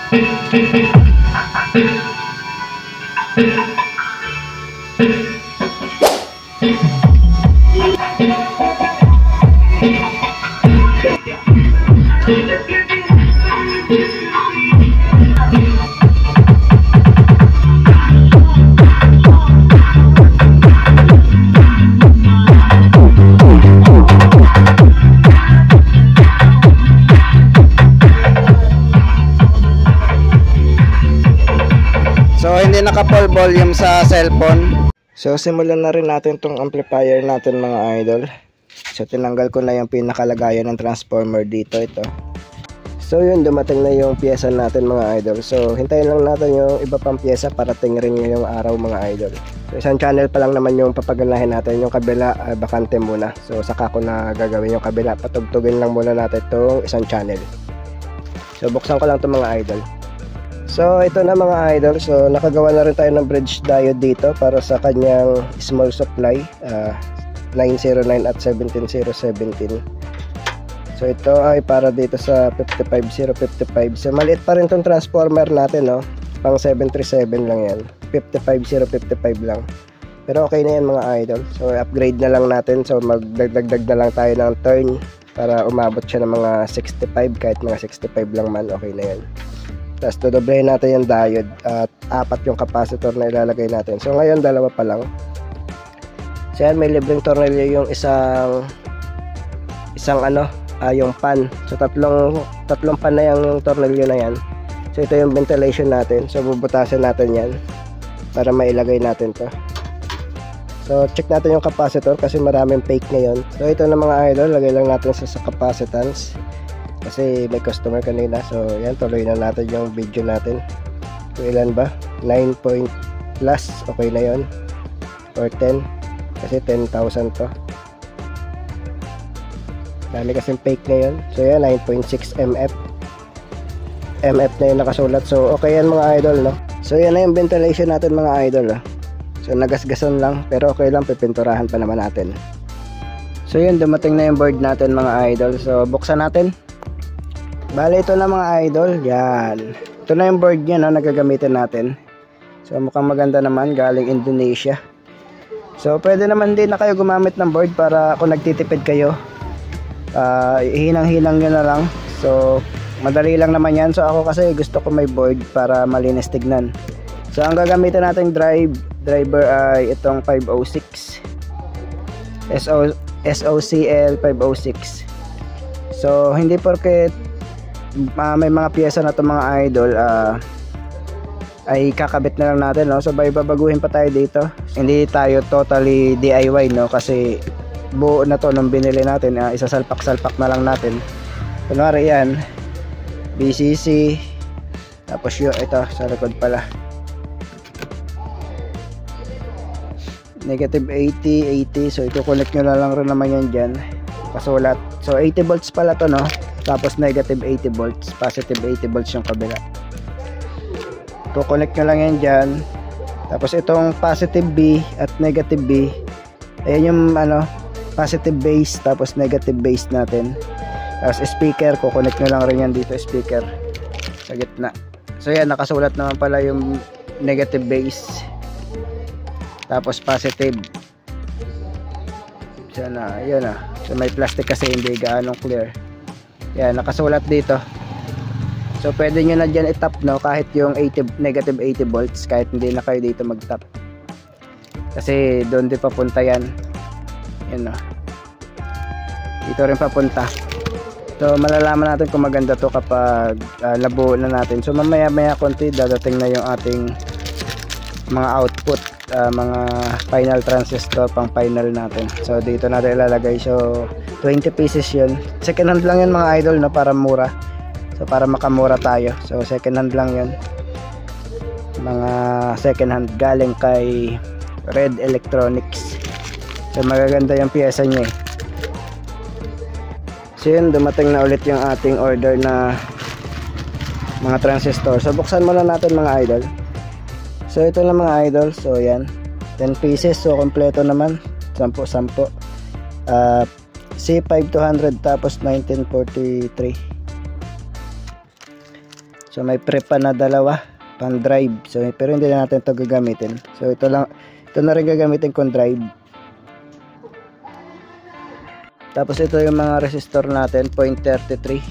So hindi naka-full volume sa cellphone. So simulan na rin natin tong amplifier natin mga idol. So tinanggal ko na yung pinakalagayan ng transformer dito, ito. So yun, dumating na yung pyesa natin mga idol. So hintayin lang natin yung iba pang pyesa para tingin yung araw mga idol. So isang channel pa lang naman yung papaganahin natin. Yung kabila bakante muna. So saka ko na gagawin yung kabila. Patugtugin lang muna natin itong isang channel. So buksan ko lang itong mga idol. So ito na mga idol, so nakagawa na rin tayo ng bridge diode dito para sa kanyang small supply 909 at 17017. So ito ay para dito sa 55055. So maliit pa rin tong transformer natin, no? Pang 737 lang yan, 55055 lang. Pero okay na yan mga idol. So upgrade na lang natin, so magdagdag na lang tayo ng turn para umabot siya ng mga 65, kahit mga 65 lang man, okay na yan. Tapos dodoblehin natin yung diode at 4 yung capacitor na ilalagay natin. So ngayon 2 pa lang. So yan, may libreng tornilyo yung isang yung pan. So tatlong pan na yung tornilyo na yan. So ito yung ventilation natin. So bubutasan natin yan para mailagay natin to. So check natin yung capacitor kasi maraming fake ngayon. So ito na mga idol, lagay lang natin sa capacitance. Kasi may customer kanina. So yan, tuloy na natin yung video natin. So ilan ba? 9 point plus, okay na yon. Or 10, kasi 10,000 to. Dami kasing fake ngayon. So yan, 9.6 MF na yung nakasulat. So okay yan mga idol, no? So yan na yung ventilation natin mga idol, no? So nagasgasan lang, pero okay lang, pipinturahan pa naman natin. So yun, dumating na yung board natin mga idol. So buksan natin. Bale, ito na mga idol. Yan. Ito na yung board niya, no, nagagamitin natin. So mukhang maganda naman, galing Indonesia. So pwede naman din na kayo gumamit ng board para kung nagtitipid kayo, hinang-hinang nyo na lang. So madali lang naman yan. So ako kasi gusto ko may board para malinis tignan. So ang gagamitin nating driver ay itong 506 SOCL 506. So hindi porket may mga piyesa na to mga idol ay kakabit na lang natin, no? So babaguhin pa tayo dito. Hindi tayo totally DIY, no? Kasi buo na to nung binili natin, isasalpak-salpak na lang natin. Kunwari yan, BCC, tapos yung ito sa likod pala negative 80. So i-connect nyo na lang rin naman yan dyan, kasulat. So 80 volts pala to, no? Tapos negative 80 volts, positive 80 volts yung kabila. I-connect nyo lang yan dyan. Tapos itong positive B at negative B, ayan yung positive base tapos negative base natin. Tapos speaker, kukonect nyo lang rin yan dito, speaker sa gitna. So yan, nakasulat naman pala yung negative base tapos positive. Sana, yun so may plastic kasi hindi gaanong clear. Yan, nakasulat dito. So pwede nyo na dyan i-tap, no? Kahit yung negative 80 volts, kahit hindi na kayo dito mag-tap, kasi doon din papunta yan. Yan, no? Dito rin papunta. So malalaman natin kung maganda to kapag labuo na natin. So mamaya konti dadating na yung ating mga output, mga final transistor pang final natin. So dito natin ilalagay. So 20 pieces yun. Second hand lang yun mga idol, no? Para mura. So para makamura tayo. So second hand lang yun. Mga second hand galing kay Red Electronics. So magaganda yung pyesa niya, eh. So yun, dumating na ulit yung ating order na mga transistor. So buksan muna natin mga idol. So ito na mga idol. So yan, 10 pieces. So kompleto naman, 10 C5200 tapos 1943. So may prep pa na dalawa pang drive. So pero hindi na natin ito gagamitin. So ito na rin gagamitin kong drive. Tapos ito yung mga resistor natin, 0.33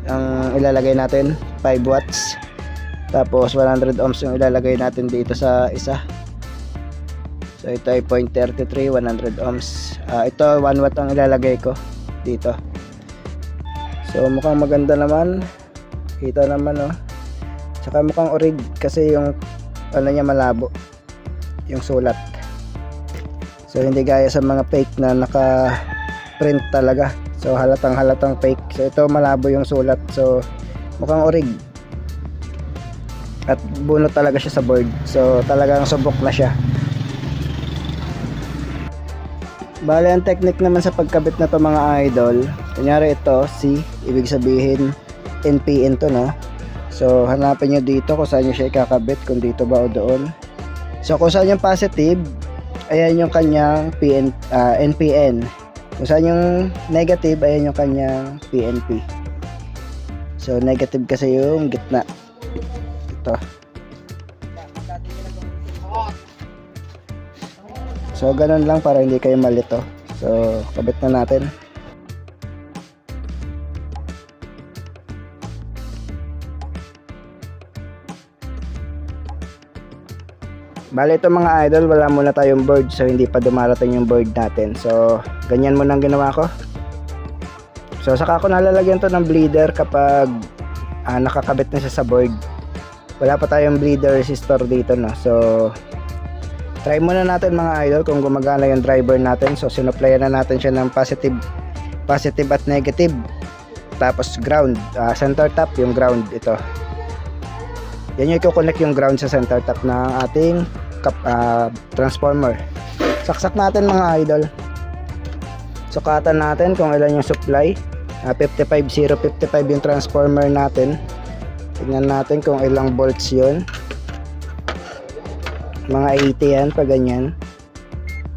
ang ilalagay natin, 5 watts. Tapos 100 ohms yung ilalagay natin dito sa isa. So ito ay 0.33, 100 ohms. Ito 1 watt ang ilalagay ko dito. So mukhang maganda naman. Kita naman, oh. Saka mukhang orig kasi yung ano niya malabo yung sulat. So hindi gaya sa mga fake na naka print talaga. So halatang fake. So ito malabo yung sulat. So mukhang orig. At bunot talaga siya sa board. So talagang subok na siya. Bale ang technique naman sa pagkabit na to mga idol. Kunyari ito C, ibig sabihin NPN to, no? So hanapin nyo dito kung saan nyo siya ikakabit, kung dito ba o doon. So kung saan yung positive, ayan yung kanyang NPN. Kung saan yung negative, ayan yung kanyang PNP. So negative kasi yung gitna. Ito. So ganun lang para hindi kayo malito. So kabit na natin. Bale ito mga idol, wala muna tayong board. So hindi pa dumarating yung board natin. So ganyan muna ang ginawa ko. So saka ako nalalagyan to ng bleeder kapag nakakabit na siya sa board. Wala pa tayong bleeder resistor dito, no. So try muna natin mga idol kung gumagana yung driver natin. So sinupplyan na natin siya ng positive at negative. Tapos ground, center tap yung ground ito. Yan yung i-connect yung ground sa center tap ng ating transformer. Saksak natin mga idol. Sukatan natin kung ilan yung supply. 55.055 yung transformer natin. Tingnan natin kung ilang volts yun. Mga 80 yan pag ganyan.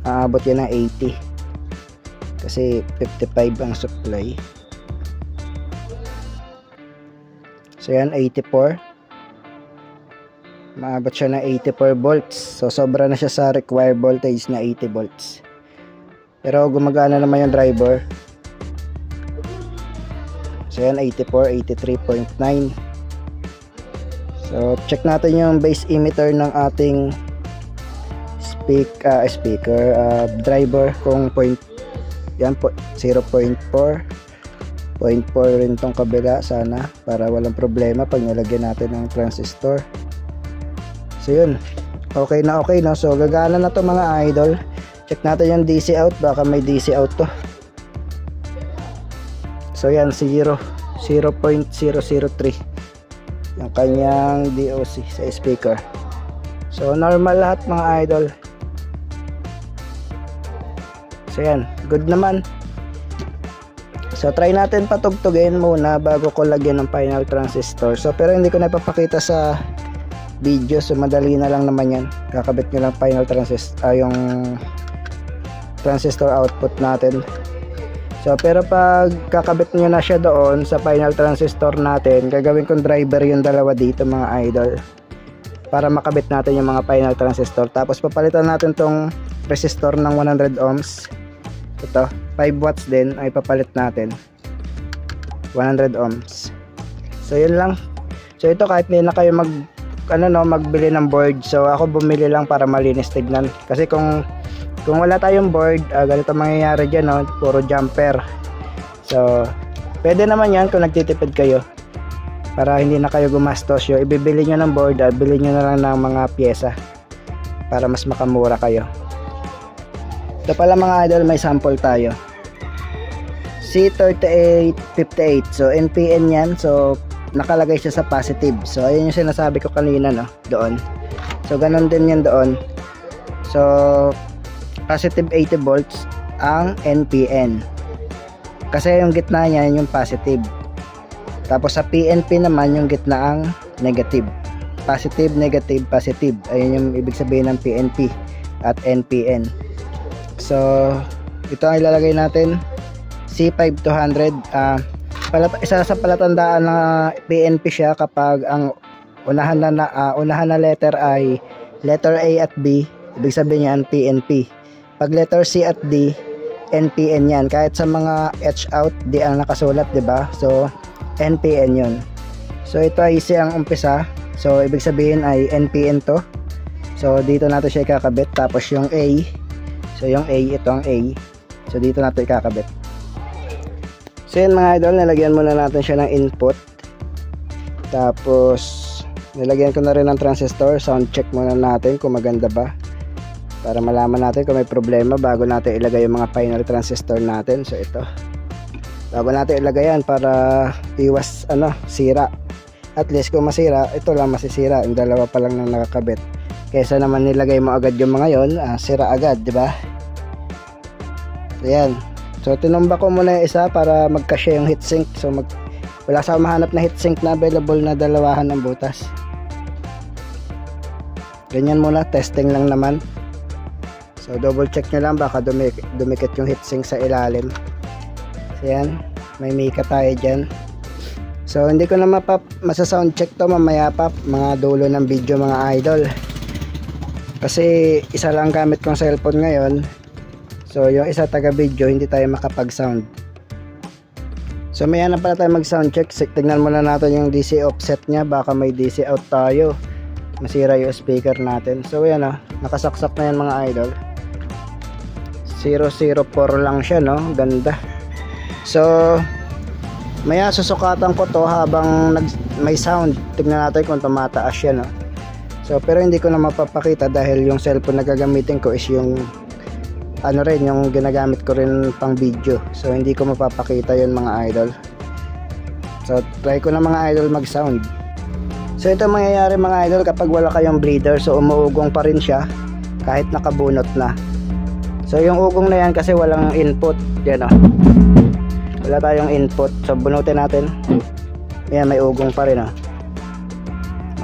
Aabot yan ng 80. Kasi 55 ang supply. So yan 84. Maabot siya ng 84 volts. So sobra na siya sa required voltage na 80 volts. Pero gumagana naman yung driver. So yan 84, 83.9. So check natin yung base emitter ng ating speaker driver kung yan po 0.4. 0.4 rin tong kabila sana para walang problema pag nilagyan natin ng transistor. So yun, okay na, no? So gagana na to mga idol. Check natin yung DC out, baka may DC out to. So yan 0.003 yung kanyang DOC sa speaker. So normal lahat mga idol. So yan, good naman. So try natin patugtugin muna bago ko lagyan ng final transistor. So pero hindi ko na ipapakita sa video, so madali na lang naman yan. Kakabit nyo lang final transistor, yung transistor output natin. So pero pag kakabit nyo na siya doon sa final transistor natin, gagawin kong driver yung dalawa dito mga idol para makabit natin yung mga final transistor. Tapos papalitan natin tong resistor ng 100 ohms. Ito 5 watts din ay papalit natin, 100 ohms. So yun lang. So ito kahit hindi na kayo magbili ng board, so ako bumili lang para malinis tignan. Kasi kung wala tayong board, ganito mangyayari dyan, no? Puro jumper. So pwede naman yan kung nagtitipid kayo para hindi na kayo gumastos. Yung ibibili nyo ng board, bili nyo na lang ng mga pyesa para mas makamura kayo. Ito pala mga idol, may sample tayo, C3858. So NPN yan, so nakalagay siya sa positive. So ayun yung sinasabi ko kanina, no, doon. So ganun din yan doon. So positive 80 volts ang NPN. Kasi yung gitna niya yung positive. Tapos sa PNP naman yung gitna ang negative. Positive, negative, positive. Ayun yung ibig sabihin ng PNP at NPN. So ito ang ilalagay natin, C5200. isa sa palatandaan na PNP siya kapag ang unahan na letter ay letter A at B, ibig sabihin niyan PNP. Pag letter C at D, NPN yan. Kahit sa mga H out, D ang nakasulat, di ba? So NPN yun. So ito ay C ang umpisa. So ibig sabihin ay NPN to. So dito natin siya ikakabit. Tapos yung A, so yung A, ito ang A. So dito natin ikakabit. So yun mga idol, nilagyan muna natin siya ng input. Tapos nilagyan ko na rin ng transistor. Sound check muna natin kung maganda ba, para malaman natin kung may problema bago natin ilagay yung mga final transistor natin. So ito, bago natin ilagay yan para iwas sira. At least kung masira, ito lang masisira, yung dalawa pa lang nang nakakabit, kaysa naman nilagay mo agad yung mga yon, sira agad, di ba? Ayan. So tinumba ko muna yung isa para magkasya yung heatsink. So wala sa mahanap na heatsink na available na dalawahan ng butas. Ganyan muna, testing lang naman. So double check nyo lang, baka dumikit yung heatsink sa ilalim. So yan, may mika tayo dyan. So hindi ko na masa-sound check to mamaya pa, mga dulo ng video mga idol. Kasi isa lang gamit kong cellphone ngayon. So yung isa taga video, hindi tayo makapag-sound. So maya na pala tayo mag-sound check. Tignan muna natin yung DC offset nya, baka may DC out tayo, masira yung speaker natin. So yan nakasaksak na yan mga idol. 004 lang siya, no? Ganda. So maya susukatan ko to habang may sound. Tignan natin kung tumataas siya, no? So pero hindi ko na mapapakita dahil yung cellphone na gagamitin ko is yung yung ginagamit ko rin pang video. So hindi ko mapapakita yun mga idol. So try ko na mga idol mag sound. So ito mangyayari mga idol kapag wala kayong breather. So umuugong pa rin siya kahit nakabunot na. So yung ugong na yan kasi walang input. Yan wala tayong input. So bunutin natin. Ayan, may ugong pa rin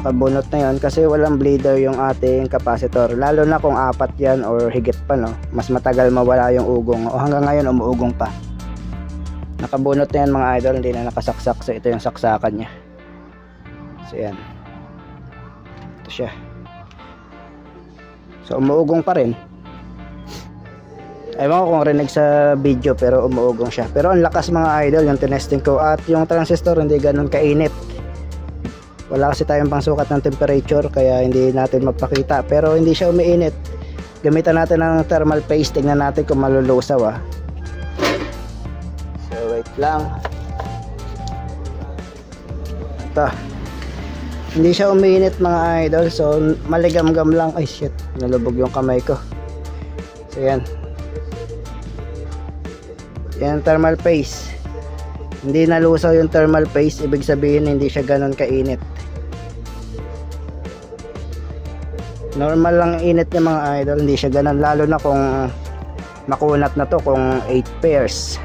nakabunot na yan kasi walang bleeder yung ating capacitor. Lalo na kung 4 yan or higit pa, no? Mas matagal mawala yung ugong. O hanggang ngayon umuugong pa. Nakabunot na yan mga idol, hindi na nakasaksak. So ito yung saksakan nya. So yan, ito siya. So umuugong pa rin. Ewan ko kung rinig sa video pero umuugong siya. Pero ang lakas mga idol yung tinesting ko. At yung transistor hindi ganun kainit. Wala kasi tayong pangsukat ng temperature kaya hindi natin mapakita, pero hindi siya umiinit. Gamitan natin ng thermal paste, tingnan natin kung malulusaw. So wait lang. Ito, hindi siya umiinit mga idol, so maligam-gam lang. Ay shit, nalubog yung kamay ko. So yan, yan thermal paste. Hindi nalusaw yung thermal paste, ibig sabihin hindi siya ganun kainit. Normal lang init niya mga idol, hindi siya ganun, lalo na kung makunat na to, kung 8 pairs.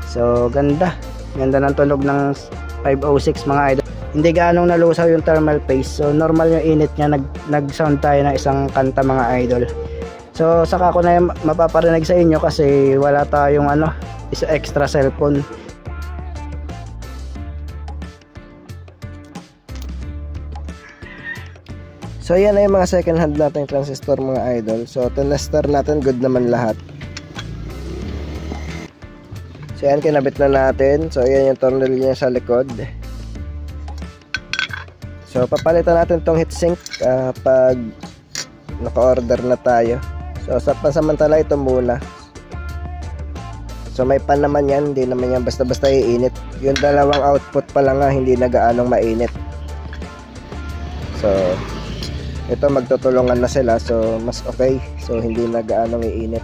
So ganda ng tunog ng 506 mga idol. Hindi ganong nalusaw yung thermal paste, so normal yung init niya. Nag-sound tayo ng isang kanta mga idol. So saka ko na yung mapaparinig sa inyo kasi wala tayong isa extra cellphone. So yan ay mga second hand nating transistor mga idol. So tinester natin, good naman lahat. So yan, kinabit na natin. So yan yung tornilyo niya sa likod. So papalitan natin tong heatsink pag naka-order na tayo. So sa pansamantala ito muna. So may pan naman yan, hindi naman yan basta-basta iinit. Yung dalawang output pa lang hindi na gaanong mainit. So ito magtutulungan na sila, so mas okay. So hindi na gaanong iinit.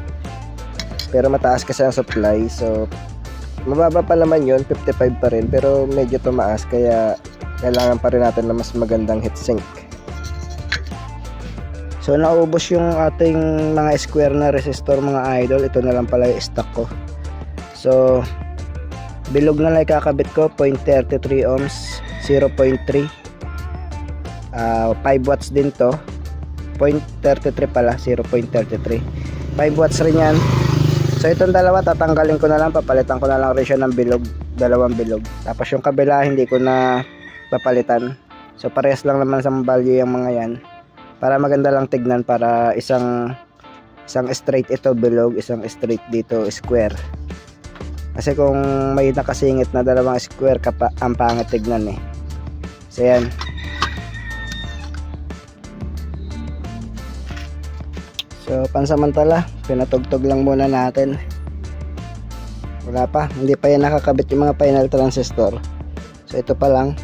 Pero mataas kasi ang supply, so mababa pa naman yun, 55 pa rin, pero medyo tumaas kaya kailangan pa rin natin na mas magandang heatsink. So naubos yung ating mga square na resistor mga idol. Ito na lang pala yung stock ko. So bilog na lang kakabit ko, 0.33 ohms, 0.3, 5 watts din to, 0.33 pala, 0.33, 5 watts rin yan. So itong dalawa tatanggalin ko na lang, papalitan ko na lang rin siya ng bilog dalawang bilog. Tapos yung kabila hindi ko na papalitan. So parehas lang naman sa value yung mga yan. Para maganda lang tignan, para isang straight ito bilog, isang straight dito square. Kasi kung may nakasingit na dalawang square, ang pangit tignan eh. So yan. So pansamantala, pinatugtog lang muna natin. Wala pa, hindi pa yan nakakabit yung mga final transistor. So ito pa lang.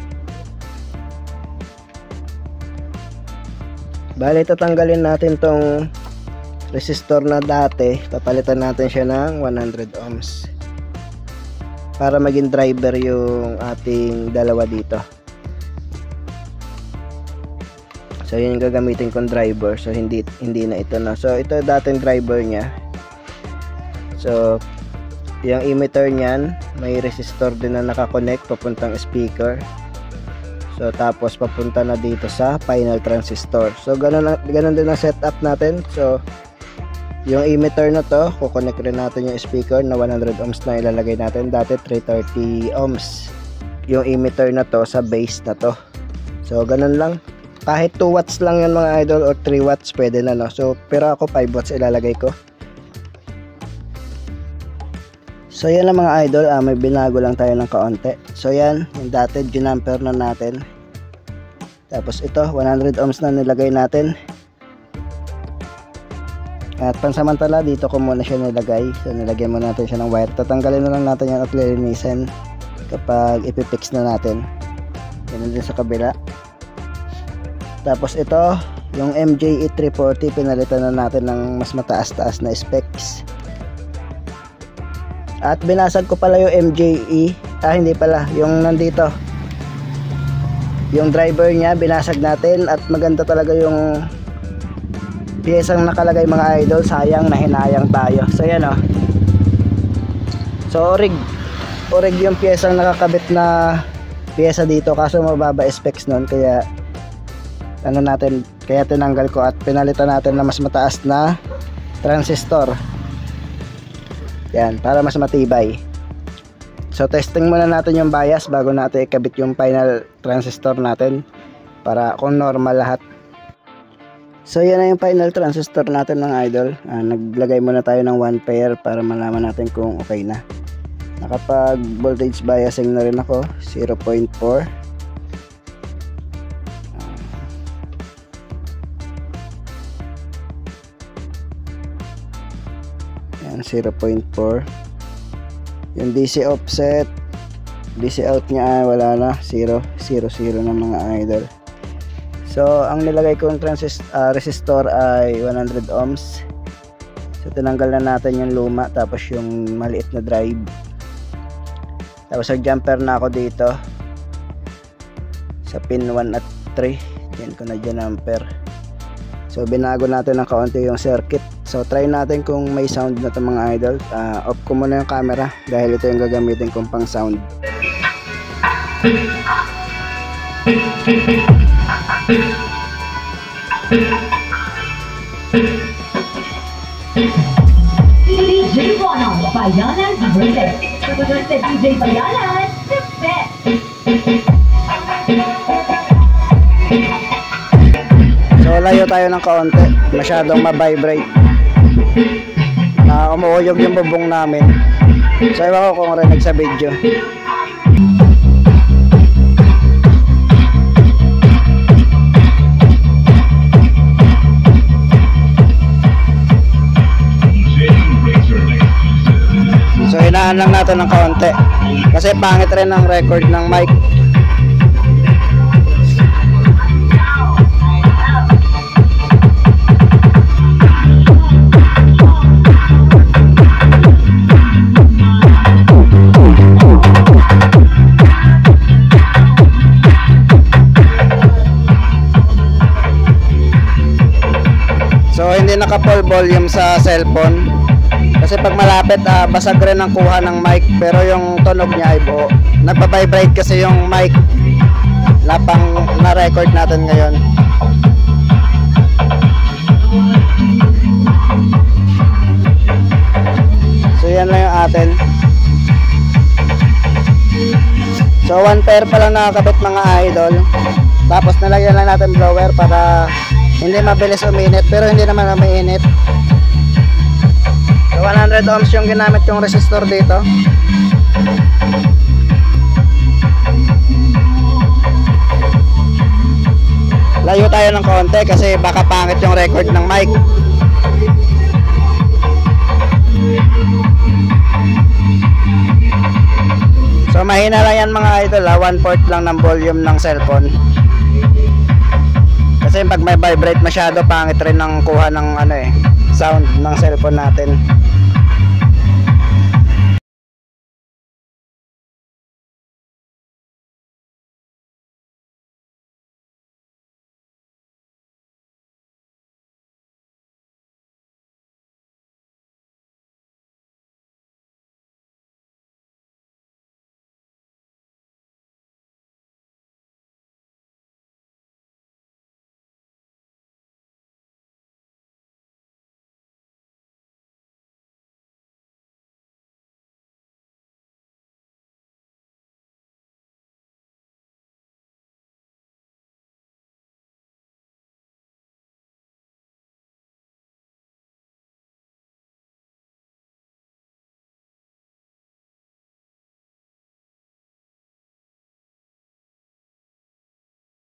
Bali, tatanggalin natin tong resistor na dati. Papalitan natin siya ng 100 ohms para maging driver yung ating dalawa dito. So yun yung gagamitin kong driver. So hindi na ito na. So ito dating driver nya. So yung emitter nyan, may resistor din na nakakonect papuntang speaker. So tapos papunta na dito sa final transistor. So ganun din ang setup natin. So yung emitter na to, kukonect rin natin yung speaker na 100 ohms na ilalagay natin. Dati 330 ohms yung emitter na to sa base na to. So ganun lang. Kahit 2 watts lang yun mga idol, or 3 watts pwede na, no? So pero ako 5 watts ilalagay ko. So yan lang mga idol, may binago lang tayo ng kaunti. So yan, yung dati ginamper na natin. Tapos ito, 100 ohms na nilagay natin. At pansamantala dito ko muna siya nilagay. So nilagyan muna natin siya ng wire. Tatanggalin na lang natin yan at lilinisin kapag ipipix na natin. Ganun din sa kabila. Tapos ito, yung MJE340, pinalitan na natin ng mas mataas-taas na specs. At binasag ko pala yung MJE. Hindi pala, yung nandito. Yung driver niya, binasag natin. At maganda talaga yung piyesang nakalagay mga idol. Sayang na hinayang tayo. So yan o. So orig yung piyesang nakakabit na piyesa dito. Kaso mababa specs nun. Kaya kaya tinanggal ko at pinalitan natin na mas mataas na transistor. Yan, para mas matibay. So testing muna natin yung bias bago natin ikabit yung final transistor natin para kung normal lahat. So yan na yung final transistor natin mga idol. Naglagay muna tayo ng 1 pair para malaman natin kung okay na. Nakapag voltage biasing na rin ako, 0.4. Yan, 0.4. Yung DC offset, DC out nya wala na, 0 na mga idol. So ang nilagay kong resistor ay 100 ohms. So tinanggal na natin yung luma, tapos yung maliit na drive. Tapos nag-jumper na ako dito sa pin 1 at 3. Yan ko na jumper. So binago natin ng kaunti yung circuit. So try natin kung may sound na ito mga idol. Off ko muna yung camera dahil ito yung gagamitin kong pang sound. DJ Ronald, Bayanan Remix. DJ Bayanan, the best. So layo tayo ng kaunti, masyadong ma-vibrate. Umuuyog yung bubong namin. So iwan ko kung rinig sa video. So hinaan lang natin ng kaunti kasi pangit rin ang record ng mic. So hindi naka full volume sa cellphone kasi pag malapit basag rin ang kuha ng mic, pero yung tunog niya ay buo. Nagpa-vibrate kasi yung mic na record natin ngayon. So yan lang yung atin. So 1 pair pa lang nakakabit mga idol. Tapos nalagyan lang natin blower para hindi mabilis uminit, pero hindi naman umiinit. So 100 ohms yung ginamit yung resistor dito. Layo tayo ng konti kasi baka pangit yung record ng mic. So mahina lang yan mga idol, 1/4 lang ng volume ng cellphone. Kasi pag may vibrate masyado, pangit rin ng kuha ng sound ng cellphone natin.